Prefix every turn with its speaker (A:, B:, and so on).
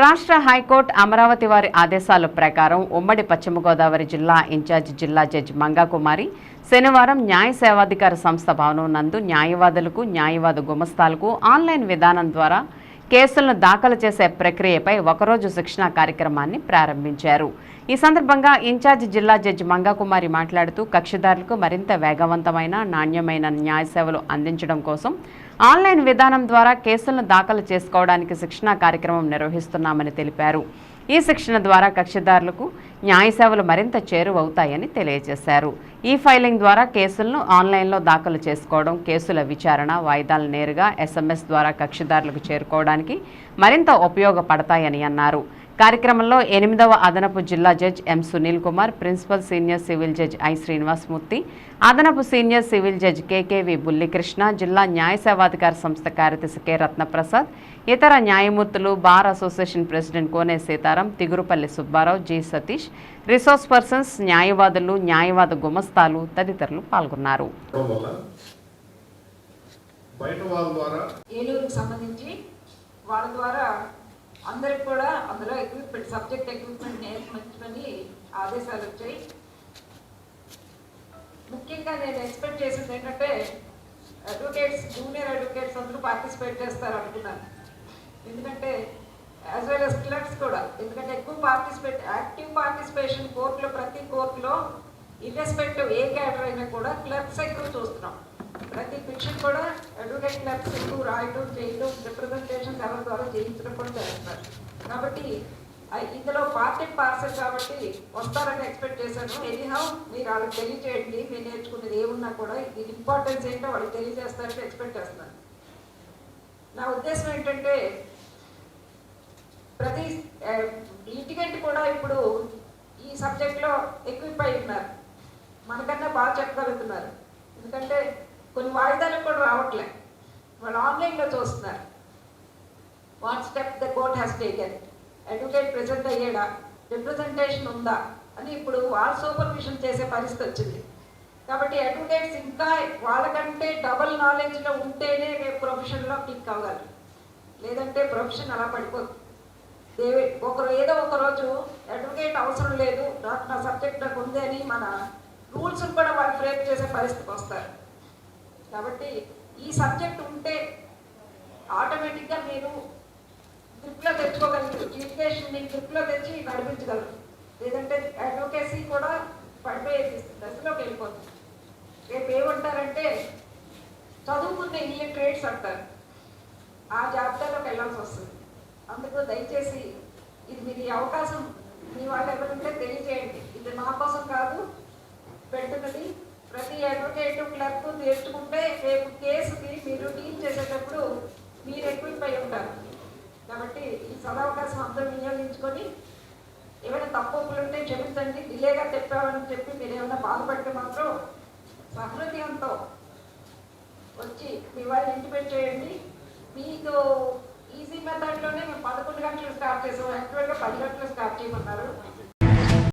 A: రాష్ట్ర హైకోర్టు అమరావతి వారి ఆదేశాల ప్రకారం ఉమ్మడి పశ్చిమ గోదావరి జిల్లా ఇన్ఛార్జి జిల్లా జడ్జి మంగాకుమారి శనివారం న్యాయ సేవాధికార సంస్థ భవనం నందు న్యాయవాదులకు న్యాయవాద గుమస్తాలకు ఆన్లైన్ విధానం ద్వారా కేసులను దాఖలు చేసే ప్రక్రియపై ఒకరోజు శిక్షణా కార్యక్రమాన్ని ప్రారంభించారు. ఈ సందర్భంగా ఇన్ఛార్జి జిల్లా జడ్జి మంగాకుమారి మాట్లాడుతూ కక్షిదారులకు మరింత వేగవంతమైన నాణ్యమైన న్యాయ సేవలు అందించడం కోసం ఆన్లైన్ విధానం ద్వారా కేసులను దాఖలు చేసుకోవడానికి శిక్షణా కార్యక్రమం నిర్వహిస్తున్నామని తెలిపారు. ఈ శిక్షణ ద్వారా కక్షిదారులకు న్యాయ సేవలు మరింత చేరువవుతాయని తెలియజేశారు. ఈ ఫైలింగ్ ద్వారా కేసులను ఆన్లైన్లో దాఖలు చేసుకోవడం, కేసుల విచారణ వాయిదాలు నేరుగా SMS ద్వారా కక్షిదారులకు చేరుకోవడానికి మరింత ఉపయోగపడతాయని అన్నారు. కార్యక్రమంలో 8వ అదనపు జిల్లా judge M Sunil Kumar, principal senior civil judge I Srinivasamurthy, అదనపు senior civil judge KKV Bullikrishna, జిల్లా న్యాయ సేవాధికార సంస్థ కార్యదర్శి K రత్నప్రసాద్, ఇతర న్యాయమూర్తులు, bar association president Kone Sitaram, Tigurupalli Subbarao, G Satish, resource persons, న్యాయవాదులు, న్యాయవాద గుమస్తాలు తదితరులు పాల్గొన్నారు.
B: అందరికి కూడా అందులో ఎక్విప్మెంట్ సబ్జెక్ట్ ఎక్విప్మెంట్ నేర్పించమని ఆదేశాలు వచ్చాయి. ముఖ్యంగా నేను ఎక్స్పెక్ట్ చేసింది ఏంటంటే అడ్వకేట్స్, జూనియర్ అడ్వకేట్స్ అందరూ పార్టిసిపేట్ చేస్తారు అనుకున్నాను. ఎందుకంటే యాజ్ వెల్ as క్లర్క్స్ కూడా, ఎందుకంటే ఎక్కువ యాక్టివ్ పార్టిసిపేషన్ కోర్టులో, ప్రతి కోర్టులో ఇర్రెస్పెక్టివ్ ఏ క్యాడర్ అయినా కూడా క్లర్క్స్ ఎక్కువ చూస్తున్నాం. ప్రతి పిక్షన్ కూడా అడ్వకేట్ క్లర్క్స్ ఎక్కువ రాయడం, చేయడం, రిప్రజెంటేషన్ ఎవరి ద్వారా చేయించడం కూడా చేస్తున్నారు. కాబట్టి ఇందులో పార్ట్ అండ్ పార్సల్ కాబట్టి వస్తారని ఎక్స్పెక్ట్ చేశాను. ఎనీహౌ మీరు వాళ్ళకి తెలియజేయండి, మీరు నేర్చుకునేది ఏమున్నా కూడా ఇది ఇంపార్టెన్స్ ఏంటో వాళ్ళకి తెలియజేస్తారని ఎక్స్పెక్ట్ చేస్తున్నాను. నా ఉద్దేశం ఏంటంటే ప్రతి లిటిగెంట్ కూడా ఇప్పుడు ఈ సబ్జెక్ట్లో ఎక్విప్ అయి ఉన్నారు, మనకన్నా బాగా చెప్పగలుగుతున్నారు. ఎందుకంటే కొన్ని వాయిదాలకు కూడా రావట్లే, వాళ్ళు ఆన్లైన్లో చూస్తున్నారు. What step the court has taken, advocate present అయ్యాడా, రిప్రజెంటేషన్ ఉందా అని ఇప్పుడు వాళ్ళు సూపర్విజన్ చేసే పరిస్థితి వచ్చింది. కాబట్టి అడ్వకేట్స్ ఇంకా వాళ్ళకంటే డబుల్ నాలెడ్జ్లో ఉంటేనే రేపు ప్రొఫెషన్లో క్లిక్ అవ్వాలి, లేదంటే ప్రొఫెషన్ అలా పడిపోతుంది. ఏదో ఒక రోజు అడ్వకేట్ అవసరం లేదు, నా సబ్జెక్ట్ నాకు ఉంది అని మన రూల్స్ కూడా వాళ్ళు ఫ్రేమ్ చేసే పరిస్థితికి వస్తారు. కాబట్టి ఈ సబ్జెక్ట్ ఉంటే ఆటోమేటిక్గా మీరు గ్రిప్లో తెచ్చుకోగలరు, లిటిగేషన్ని గ్రిప్లో తెచ్చి నడిపించగలరు. లేదంటే అడ్వకేసీ కూడా పడిపోయే దశలోకి వెళ్ళిపోతుంది. రేపు ఏమంటారంటే చదువుకున్న ఇల్లిటరేట్స్ అంటారు, ఆ జాబితాలోకి వెళ్ళాల్సి వస్తుంది. అందుకు దయచేసి ఇది మీరు ఈ అవకాశం మీ వాళ్ళు ఎవరుంటే తెలియజేయండి. ఇది నా కోసం కాదు పెడుతున్నది. ప్రతి అడ్వకేట్ క్లర్క్ నేర్చుకుంటే రేపు కేసుకి మీరు డీల్ చేసేటప్పుడు మీరు ఎక్విప్ అయి ఉంటారు. కాబట్టి ఈ సదవకాశం అందరూ వినియోగించుకొని ఏమైనా తప్పులు ఉంటే క్షమించండి, డిలేగా చెప్పామని చెప్పి మీరు ఏమైనా బాధపడితే మాత్రం సహృదయంతో వచ్చి మీ వాళ్ళు ఇంటిమేట్ చేయండి. మీకు ఈజీ మెథడ్లోనే మేము 11 గంటలు స్టార్ట్ చేసాం, యాక్చువల్గా 10 గంటలు స్టార్ట్ చేయమన్నారు.